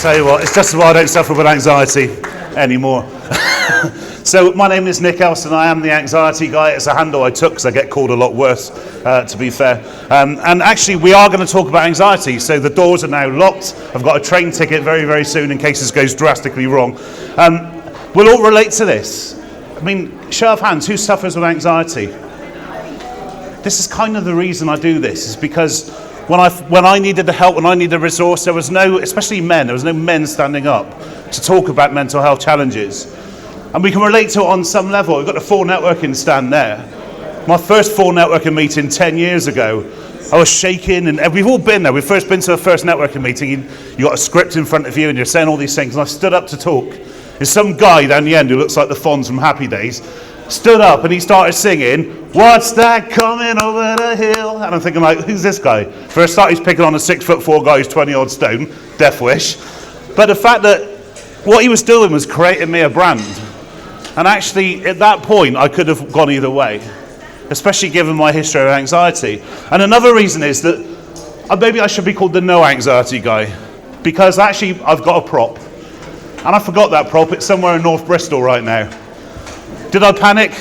Tell you what, it's just as well I don't suffer with anxiety anymore. So my name is Nick Elston. I am the anxiety guy. It's a handle I took because I get called a lot worse, to be fair. And actually, we are going to talk about anxiety. So the doors are now locked. I've got a train ticket very, very soon in case this goes drastically wrong. We'll all relate to this. I mean, show of hands, who suffers with anxiety? This is kind of the reason I do this, is because when I needed the help, when I needed a resource, there was no, especially men, there was no men standing up to talk about mental health challenges. And we can relate to it on some level. We've got the full networking stand there. My first full networking meeting 10 years ago, I was shaking, and we've all been there. We've first been to a first networking meeting, you got a script in front of you and you're saying all these things, and I stood up to talk. There's some guy down the end who looks like the Fonz from Happy Days, stood up and he started singing, "What's that coming over the hill?" And I'm thinking, like, who's this guy? For a start, he's picking on a 6'4" guy who's 20 odd stone, Death Wish. But the fact that what he was doing was creating me a brand. And actually, at that point, I could have gone either way, especially given my history of anxiety. And another reason is that maybe I should be called the no anxiety guy, because actually I've got a prop. And I forgot that prop. It's somewhere in North Bristol right now. Did I panic?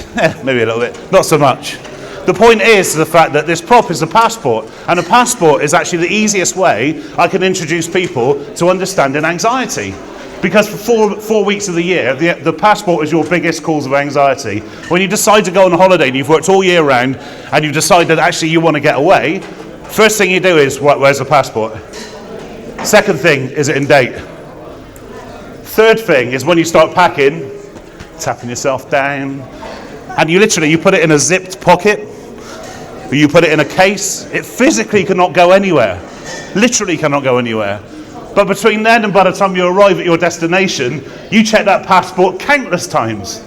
Maybe a little bit. Not so much. The point is the fact that this prop is a passport, and a passport is actually the easiest way I can introduce people to understanding anxiety. Because for 4 weeks of the year, the passport is your biggest cause of anxiety. When you decide to go on a holiday and you've worked all year round and you decide that actually you want to get away, first thing you do is, where's the passport? Second thing, is it in date? Third thing is when you start packing, tapping yourself down, and you put it in a zipped pocket, or you put it in a case. It physically cannot go anywhere. Literally cannot go anywhere. But between then and by the time you arrive at your destination, you check that passport countless times.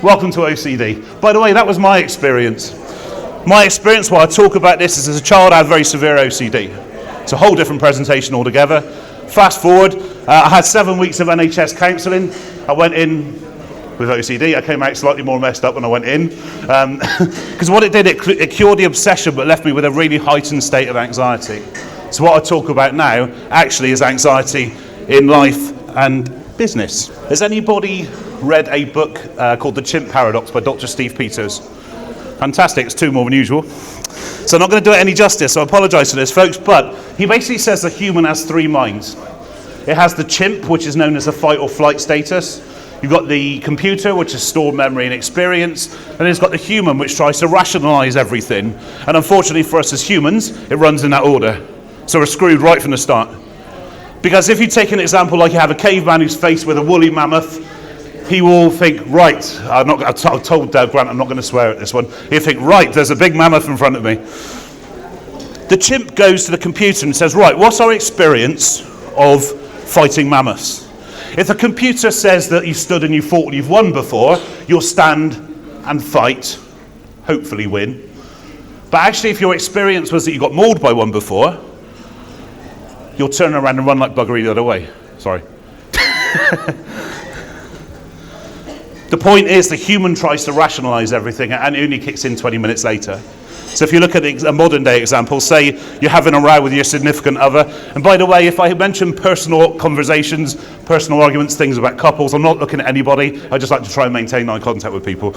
Welcome to OCD. By the way, that was my experience. My experience while I talk about this is, as a child, I had very severe OCD. It's a whole different presentation altogether. Fast forward, I had 7 weeks of NHS counselling. I went in with OCD. I came out slightly more messed up when I went in. Because what it did, it cured the obsession but left me with a really heightened state of anxiety. So what I talk about now actually is anxiety in life and business. Has anybody read a book called The Chimp Paradox by Dr. Steve Peters? Fantastic, it's 2 more than usual. So I'm not going to do it any justice, so I apologise for this, folks, but he basically says the human has 3 minds. It has the chimp, which is known as a fight or flight status. You've got the computer, which is stored memory and experience, and it's got the human, which tries to rationalise everything. And unfortunately for us as humans, it runs in that order. So we're screwed right from the start. Because if you take an example like you have a caveman who's faced with a woolly mammoth, he will think, right, I've told Grant I'm not going to swear at this one. He'll think, right, there's a big mammoth in front of me. The chimp goes to the computer and says, right, what's our experience of fighting mammoths? If the computer says that you've stood and you fought and you've won before, you'll stand and fight, hopefully win. But actually, if your experience was that you got mauled by one before, you'll turn around and run like buggery the other way. Sorry. The point is the human tries to rationalise everything and it only kicks in 20 minutes later. So if you look at a modern day example, say you're having a row with your significant other, and by the way, if I mention personal conversations, personal arguments, things about couples, I'm not looking at anybody, I just like to try and maintain eye contact with people.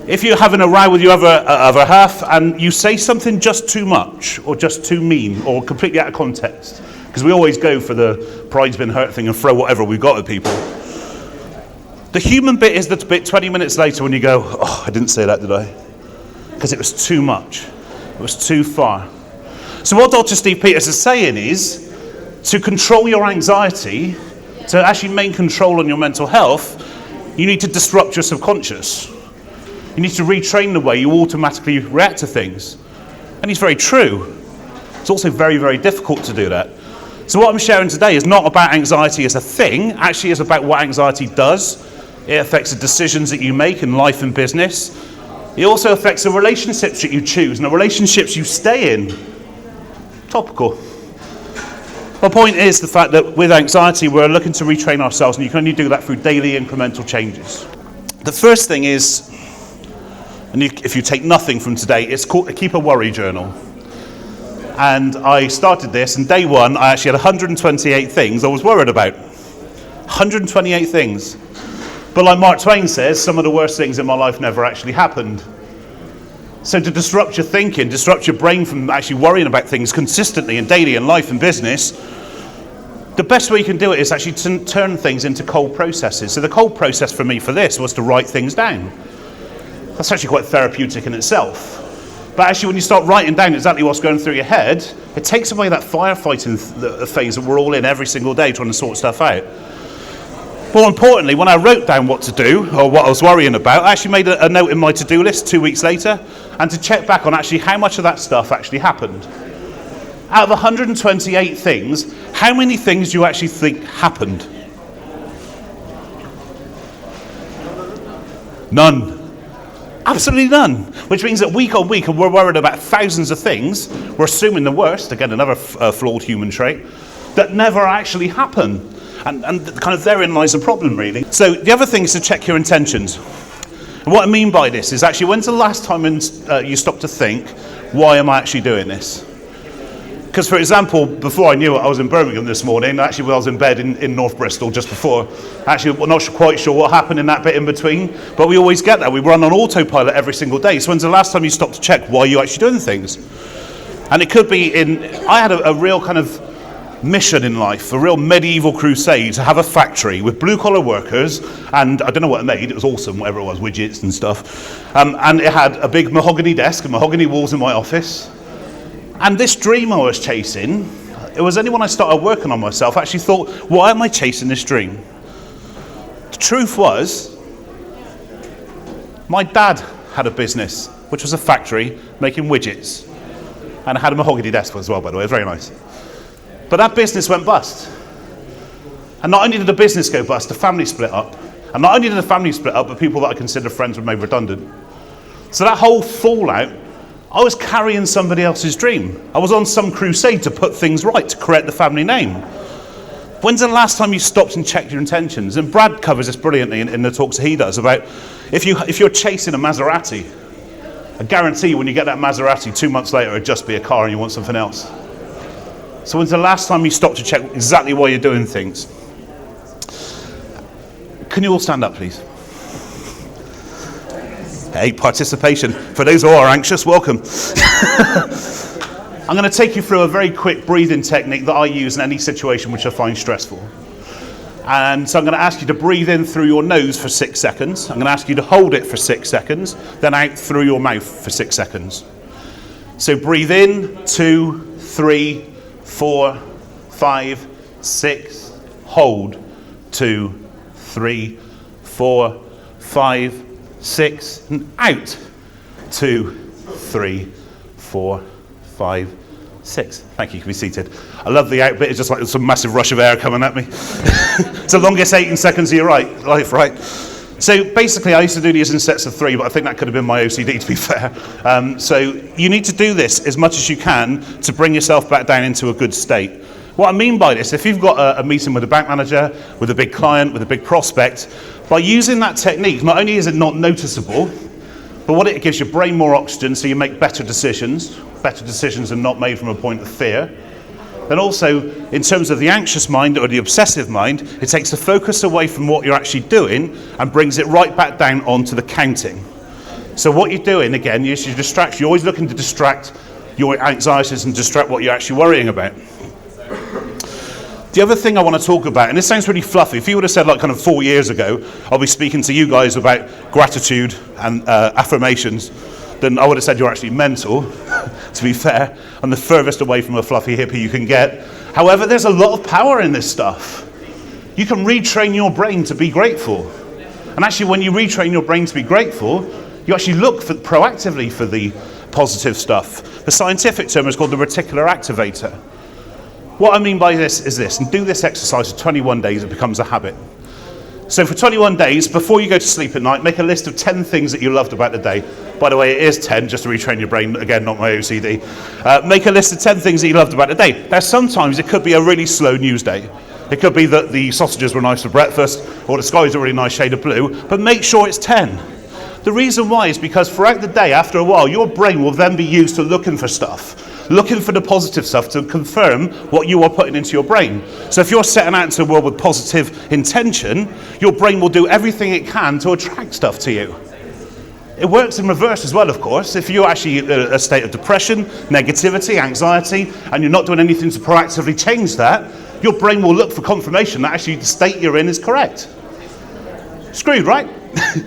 If you're having a row with your other half and you say something just too much or just too mean or completely out of context, because we always go for the pride's been hurt thing and throw whatever we've got at people. The human bit is the bit 20 minutes later when you go, oh, I didn't say that, did I? Because it was too much. It was too far. So what Dr. Steve Peters is saying is, to control your anxiety, to actually maintain control on your mental health, you need to disrupt your subconscious. You need to retrain the way you automatically react to things. And he's very true. It's also very, very difficult to do that. So what I'm sharing today is not about anxiety as a thing, actually it's about what anxiety does. It affects the decisions that you make in life and business. It also affects the relationships that you choose and the relationships you stay in. Topical. My point is the fact that with anxiety we're looking to retrain ourselves, and you can only do that through daily incremental changes. The first thing is, and if you take nothing from today, it's called keep a worry journal. And I started this, and day one, I actually had 128 things I was worried about. 128 things. But like Mark Twain says, some of the worst things in my life never actually happened. So to disrupt your thinking, disrupt your brain from actually worrying about things consistently and daily in life and business, the best way you can do it is actually to turn things into cold processes. So the cold process for me for this was to write things down. That's actually quite therapeutic in itself. But actually when you start writing down exactly what's going through your head, it takes away that firefighting phase that we're all in every single day trying to sort stuff out. More importantly, when I wrote down what to do, or what I was worrying about, I actually made a note in my to-do list 2 weeks later, and to check back on actually how much of that stuff actually happened. Out of 128 things, how many things do you actually think happened? None. Absolutely none. Which means that week on week, and we're worried about thousands of things, we're assuming the worst, again, another flawed human trait, that never actually happen. And kind of therein lies the problem, really. So the other thing is to check your intentions. And what I mean by this is actually, when's the last time you stopped to think, why am I actually doing this? Because, for example, before I knew it, I was in Birmingham this morning. Actually, I was in bed in North Bristol just before. Actually, we're not quite sure what happened in that bit in between, but we always get that. We run on autopilot every single day. So when's the last time you stopped to check why you're actually doing things? And it could be I had a real kind of mission in life, a real medieval crusade to have a factory with blue-collar workers, and I don't know what it made, it was awesome, whatever it was, widgets and stuff, and it had a big mahogany desk and mahogany walls in my office, and this dream I was chasing, it was only when I started working on myself I actually thought, why am I chasing this dream? The truth was, my dad had a business, which was a factory making widgets, and it had a mahogany desk as well, by the way, it was very nice. But that business went bust. And not only did the business go bust, the family split up. And not only did the family split up, but people that I consider friends were made redundant. So that whole fallout, I was carrying somebody else's dream. I was on some crusade to put things right, to correct the family name. When's the last time you stopped and checked your intentions? And Brad covers this brilliantly in the talks he does about if you're chasing a Maserati, I guarantee you when you get that Maserati 2 months later, it'll just be a car and you want something else. So when's the last time you stopped to check exactly why you're doing things? Can you all stand up, please? Hey, participation. For those who are anxious, welcome. I'm going to take you through a very quick breathing technique that I use in any situation which I find stressful. And so I'm going to ask you to breathe in through your nose for 6 seconds. I'm going to ask you to hold it for 6 seconds, then out through your mouth for 6 seconds. So breathe in, 2, 3, 4, 5, 6, hold, 2, 3, 4, 5, 6, and out, 2, 3, 4, 5, 6. Thank you, you can be seated. I love the out bit, it's just like some massive rush of air coming at me. It's the longest 18 seconds of your life, right? So basically I used to do these in sets of 3, but I think that could have been my OCD to be fair. So you need to do this as much as you can to bring yourself back down into a good state. What I mean by this, if you've got a meeting with a bank manager, with a big client, with a big prospect, by using that technique, not only is it not noticeable, but what it gives your brain more oxygen so you make better decisions are not made from a point of fear. Then also, in terms of the anxious mind or the obsessive mind, it takes the focus away from what you're actually doing and brings it right back down onto the counting. So what you're doing, again, is you distract. You're always looking to distract your anxieties and distract what you're actually worrying about. The other thing I want to talk about, and this sounds really fluffy, if you would have said like kind of 4 years ago, I'll be speaking to you guys about gratitude and affirmations, then I would have said you're actually mental, to be fair. I'm the furthest away from a fluffy hippie you can get. However, there's a lot of power in this stuff. You can retrain your brain to be grateful. And actually, when you retrain your brain to be grateful, you actually look proactively for the positive stuff. The scientific term is called the reticular activator. What I mean by this is this, and do this exercise for 21 days, it becomes a habit. So for 21 days, before you go to sleep at night, make a list of 10 things that you loved about the day. By the way, it is 10, just to retrain your brain, again, not my OCD. Make a list of 10 things that you loved about the day. Now, sometimes it could be a really slow news day. It could be that the sausages were nice for breakfast, or the sky's a really nice shade of blue, but make sure it's 10. The reason why is because throughout the day, after a while, your brain will then be used to looking for stuff. looking for the positive stuff to confirm what you are putting into your brain. So if you're setting out into the world with positive intention, your brain will do everything it can to attract stuff to you. It works in reverse as well, of course. If you're actually in a state of depression, negativity, anxiety, and you're not doing anything to proactively change that, your brain will look for confirmation that actually the state you're in is correct. Screwed, right?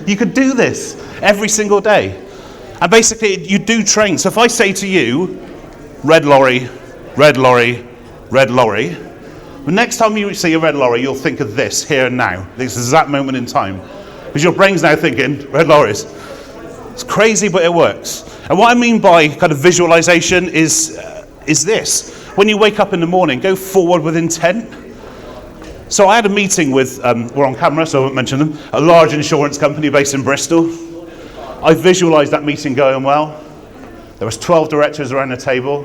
You could do this every single day. And basically, you do train. So if I say to you, red lorry, red lorry, red lorry, the next time you see a red lorry, you'll think of this here and now. This is that moment in time. Because your brain's now thinking, red lorries. It's crazy, but it works. And what I mean by kind of visualization is this. When you wake up in the morning, go forward with intent. So I had a meeting with, we're on camera, so I won't mention them, a large insurance company based in Bristol. I visualized that meeting going well. There was 12 directors around the table.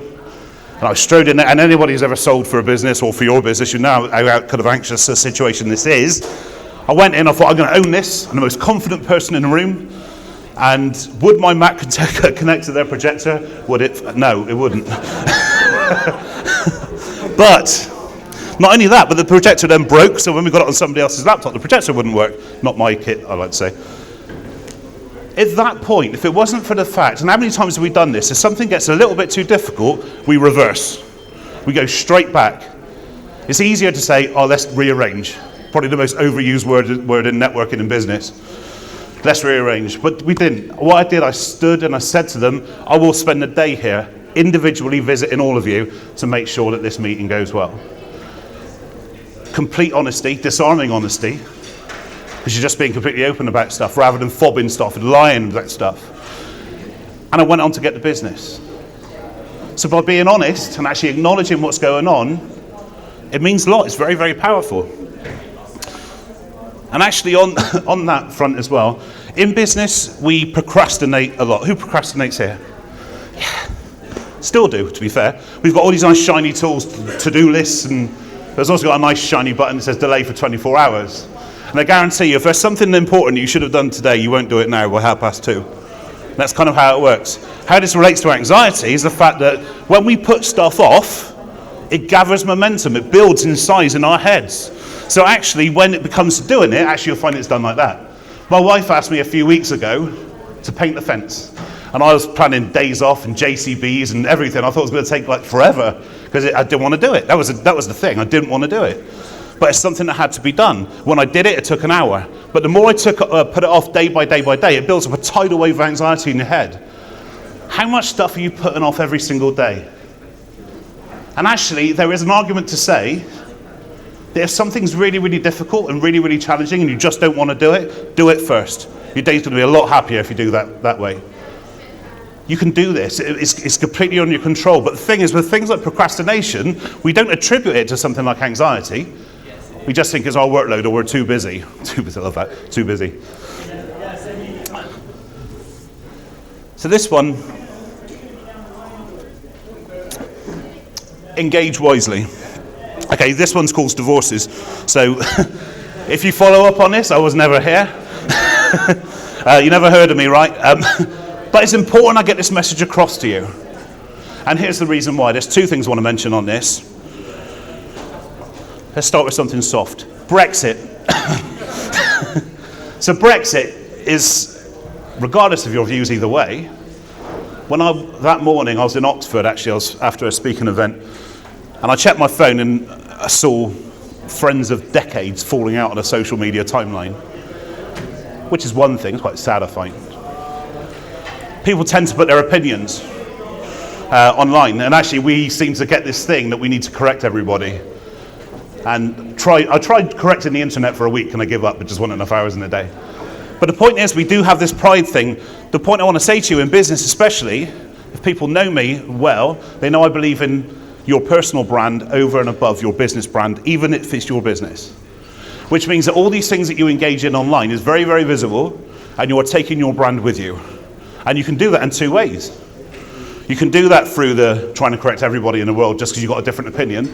And I strode in there, and anybody who's ever sold for a business or for your business, you know how kind of anxious a situation this is. I went in, I thought, I'm going to own this. I'm the most confident person in the room. And would my Mac connect to their projector? Would it? No, it wouldn't. But not only that, but the projector then broke, so when we got it on somebody else's laptop, the projector wouldn't work. Not my kit, I like to say. At that point, if it wasn't for the fact, and how many times have we done this, if something gets a little bit too difficult, we reverse. We go straight back. It's easier to say, oh, let's rearrange. Probably the most overused word in networking and business. Let's rearrange. But we didn't. What I did, I stood and I said to them, I will spend the day here, individually visiting all of you to make sure that this meeting goes well. Complete honesty, disarming honesty, because you're just being completely open about stuff rather than fobbing stuff and lying about stuff. And I went on to get the business. So by being honest and actually acknowledging what's going on, it means a lot. It's very, very powerful. And actually on that front as well, in business, we procrastinate a lot. Who procrastinates here? Yeah. Still do, to be fair. We've got all these nice shiny tools, to-do lists, and there's also got a nice shiny button that says delay for 24 hours. And I guarantee you, if there's something important you should have done today, you won't do it now by 2:30. That's kind of how it works. How this relates to anxiety is the fact that when we put stuff off, it gathers momentum, it builds in size in our heads. So actually, when it becomes to doing it, actually you'll find it's done like that. My wife asked me a few weeks ago to paint the fence. And I was planning days off and JCBs and everything. I thought it was going to take like forever because I didn't want to do it. That was the thing. I didn't want to do it. But it's something that had to be done. When I did it, it took an hour. But the more I put it off day by day by day, it builds up a tidal wave of anxiety in your head. How much stuff are you putting off every single day? And actually, there is an argument to say that if something's really, really difficult and really, really challenging and you just don't want to do it first. Your day's going to be a lot happier if you do that way. You can do this. It's completely under your control. But the thing is, with things like procrastination, we don't attribute it to something like anxiety. We just think it's our workload or we're too busy. Too busy, I love that. Too busy. So this one, engage wisely. Okay, this one's called divorces. So if you follow up on this, I was never here. You never heard of me, right? But it's important I get this message across to you. And here's the reason why. There's two things I want to mention on this. Let's start with something soft. Brexit. So Brexit is, regardless of your views either way, that morning I was in Oxford, actually, I was after a speaking event, and I checked my phone and I saw friends of decades falling out on a social media timeline, which is one thing, it's quite sad I find. People tend to put their opinions online, and actually we seem to get this thing that we need to correct everybody. And I tried correcting the internet for a week and I give up, it just wasn't enough hours in a day. But the point is, we do have this pride thing. The point I want to say to you in business especially, if people know me well, they know I believe in your personal brand over and above your business brand, even if it's your business. Which means that all these things that you engage in online is very, very visible, and you are taking your brand with you. And you can do that in two ways. You can do that through the trying to correct everybody in the world just because you've got a different opinion.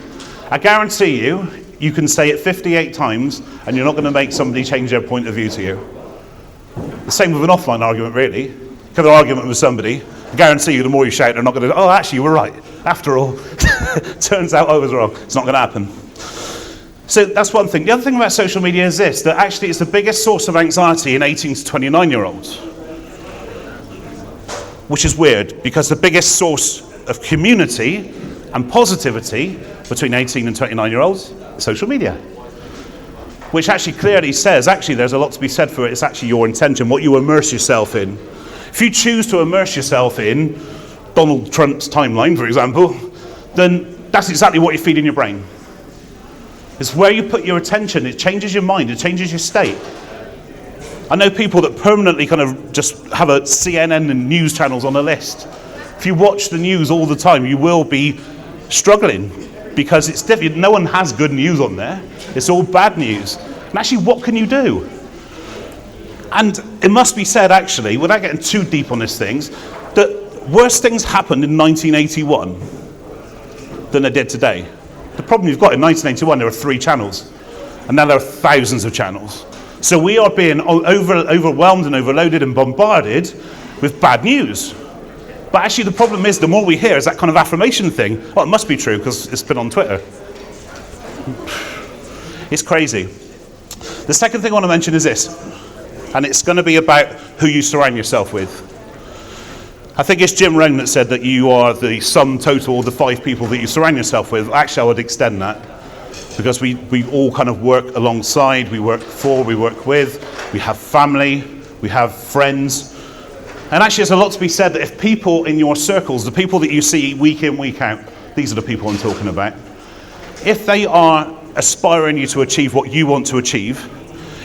I guarantee you, you can say it 58 times and you're not going to make somebody change their point of view to you. The same with an offline argument, really. You have an argument with somebody, I guarantee you the more you shout, they're not going to, oh, actually, you were right. after all, turns out I was wrong. It's not going to happen. So that's one thing. The other thing about social media is this, that actually it's the biggest source of anxiety in 18 to 29-year-olds. Which is weird, because the biggest source of community and positivity between 18 and 29-year-olds is social media. Which actually clearly says, actually there's a lot to be said for it. It's actually your intention, what you immerse yourself in. If you choose to immerse yourself in Donald Trump's timeline, for example, then that's exactly what you feed in your brain. It's where you put your attention. It changes your mind. It changes your state. I know people that permanently kind of just have a CNN and news channels on a list. If you watch the news all the time, you will be struggling because it's different. No one has good news on there. It's all bad news. And actually, what can you do? And it must be said, actually, without getting too deep on these things, that worse things happened in 1981 than they did today. The problem you've got in 1981, there were 3 channels, and now there are thousands of channels. So we are being overwhelmed and overloaded and bombarded with bad news. But actually the problem is, the more we hear is that kind of affirmation thing. Well, it must be true because it's been on Twitter. It's crazy. The second thing I want to mention is this, and it's going to be about who you surround yourself with. I think it's Jim Rohn that said that you are the sum total of the 5 people that you surround yourself with. Actually, I would extend that, because we all kind of work alongside, we work for, we work with, we have family, we have friends. And actually, there's a lot to be said that if people in your circles, the people that you see week in, week out, these are the people I'm talking about, if they are aspiring you to achieve what you want to achieve,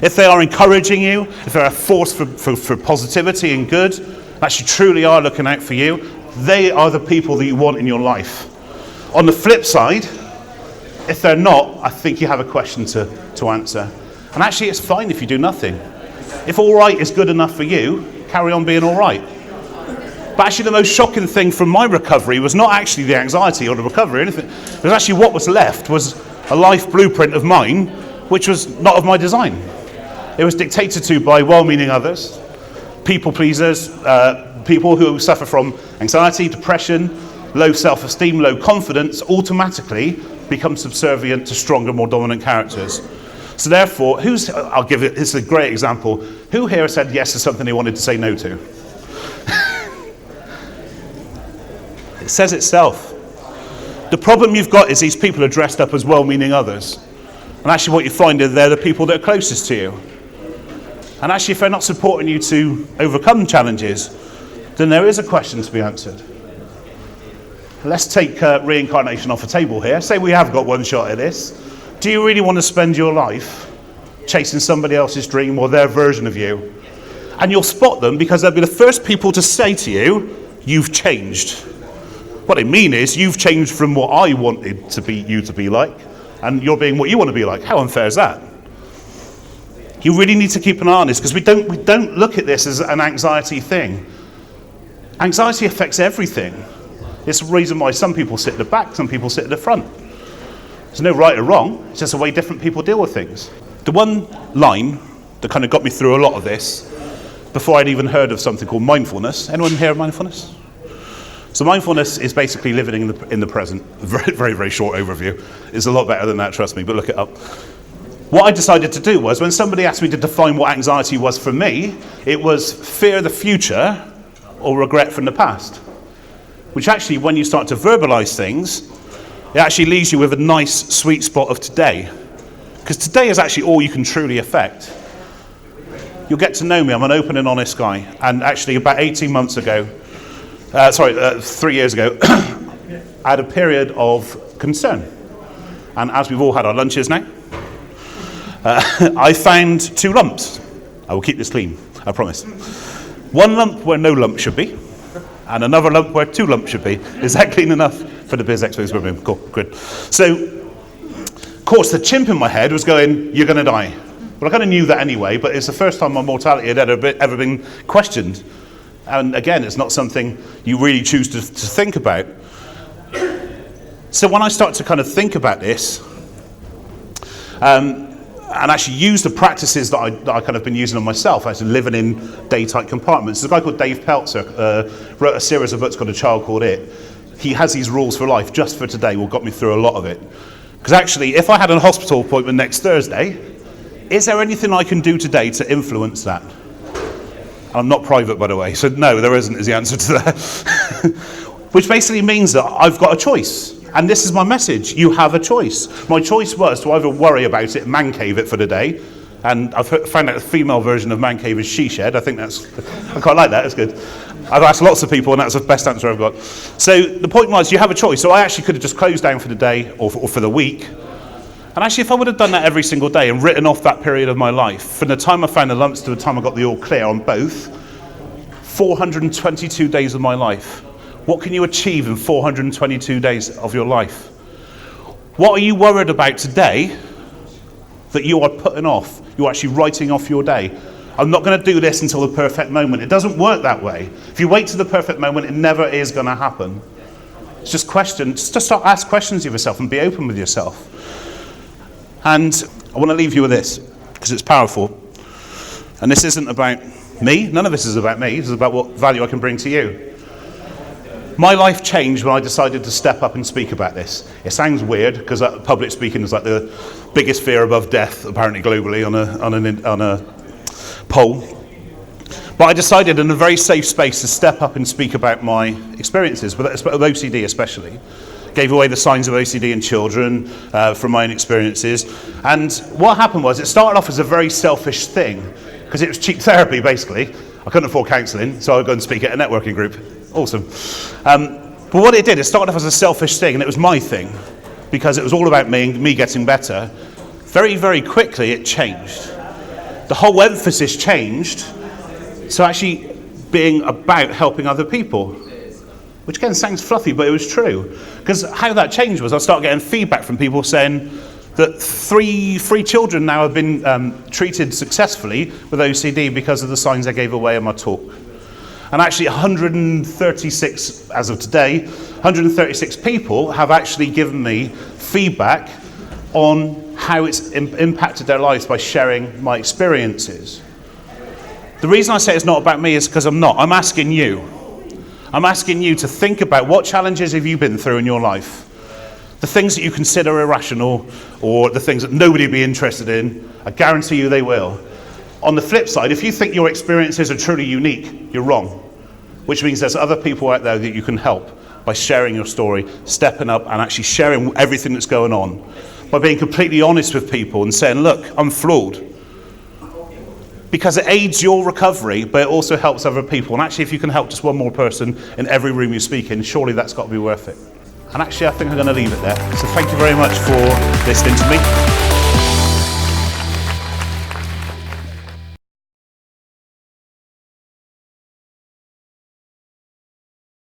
if they are encouraging you, if they're a force for positivity and good, actually truly are looking out for you, they are the people that you want in your life. On the flip side, if they're not, I think you have a question to answer. And actually it's fine if you do nothing. If all right is good enough for you, carry on being all right. But actually the most shocking thing from my recovery was not actually the anxiety or the recovery or anything. It was actually what was left was a life blueprint of mine, which was not of my design. It was dictated to by well-meaning others, people pleasers, people who suffer from anxiety, depression, low self-esteem, low confidence, automatically become subservient to stronger, more dominant characters. So therefore, I'll give it, it's a great example. Who here said yes to something they wanted to say no to? It says itself. The problem you've got is these people are dressed up as well-meaning others. And actually what you find is they're the people that are closest to you. And actually, if they're not supporting you to overcome challenges, then there is a question to be answered. Let's take reincarnation off the table here. Say we have got one shot at this. Do you really want to spend your life chasing somebody else's dream or their version of you? And you'll spot them because they'll be the first people to say to you, you've changed. What they mean is, you've changed from what I wanted to be you to be like, and you're being what you want to be like. How unfair is that? You really need to keep an eye on this, because we don't look at this as an anxiety thing. Anxiety affects everything. It's the reason why some people sit at the back, some people sit at the front. There's no right or wrong, it's just the way different people deal with things. The one line that kind of got me through a lot of this, before I'd even heard of something called mindfulness. Anyone hear of mindfulness? So mindfulness is basically living in the present. Very, very, very short overview. It's a lot better than that, trust me, but look it up. What I decided to do was, when somebody asked me to define what anxiety was for me, it was fear of the future or regret from the past. Which actually, when you start to verbalize things, it actually leaves you with a nice sweet spot of today. Because today is actually all you can truly affect. You'll get to know me, I'm an open and honest guy. And actually about 18 months ago, 3 years ago, I had a period of concern. And as we've all had our lunches now, I found 2 lumps. I will keep this clean, I promise. 1 lump where no lump should be, and another lump where 2 lumps should be. Is that clean enough for the Biz Expos Birmingham? Cool, good. So, of course, the chimp in my head was going, you're going to die. Well, I kind of knew that anyway, but it's the first time my mortality had ever been questioned. And again, it's not something you really choose to think about. So when I start to kind of think about this, and actually use the practices that I kind of been using on myself, actually living in day-tight compartments. There's a guy called Dave Peltzer, wrote a series of books called A Child Called It. he has these rules for life just for today will got me through a lot of it. Because actually, if I had a hospital appointment next Thursday, is there anything I can do today to influence that? I'm not private, by the way, so no, there isn't is the answer to that. Which basically means that I've got a choice. And this is my message. You have a choice. My choice was to either worry about it, man cave it for the day. And I've found out the female version of man cave is she shed. I quite like that, it's good. I've asked lots of people and that's the best answer I've got. So the point was, you have a choice. So I actually could have just closed down for the day or for the week. And actually, if I would have done that every single day and written off that period of my life, from the time I found the lumps to the time I got the all clear on both, 422 days of my life. What can you achieve in 422 days of your life? What are you worried about today that you are putting off? You're actually writing off your day. I'm not going to do this until the perfect moment. It doesn't work that way. If you wait to the perfect moment, it never is going to happen. It's just start ask questions of yourself and be open with yourself. And I want to leave you with this, because it's powerful. And this isn't about me. None of this is about me. This is about what value I can bring to you. My life changed when I decided to step up and speak about this. It sounds weird, because public speaking is like the biggest fear above death, apparently globally, on a poll. But I decided in a very safe space to step up and speak about my experiences, with OCD especially. Gave away the signs of OCD in children from my own experiences. And what happened was, it started off as a very selfish thing, because it was cheap therapy, basically. I couldn't afford counselling, so I would go and speak at a networking group. Awesome. But what it did, it started off as a selfish thing, and it was my thing, because it was all about me and me getting better. Very, very quickly, it changed. The whole emphasis changed, so actually being about helping other people. Which again sounds fluffy, but it was true. Because how that changed was I started getting feedback from people saying that three children now have been treated successfully with OCD because of the signs I gave away in my talk. And actually 136, as of today, 136 people have actually given me feedback on how it's impacted their lives by sharing my experiences. The reason I say it's not about me is because I'm not. I'm asking you. I'm asking you to think about what challenges have you been through in your life. The things that you consider irrational, or the things that nobody would be interested in, I guarantee you they will. On the flip side, if you think your experiences are truly unique, you're wrong. Which means there's other people out there that you can help by sharing your story, stepping up and actually sharing everything that's going on. By being completely honest with people and saying, look, I'm flawed. Because it aids your recovery, but it also helps other people. And actually, if you can help just one more person in every room you speak in, surely that's got to be worth it. And actually, I think I'm going to leave it there. So thank you very much for listening to me.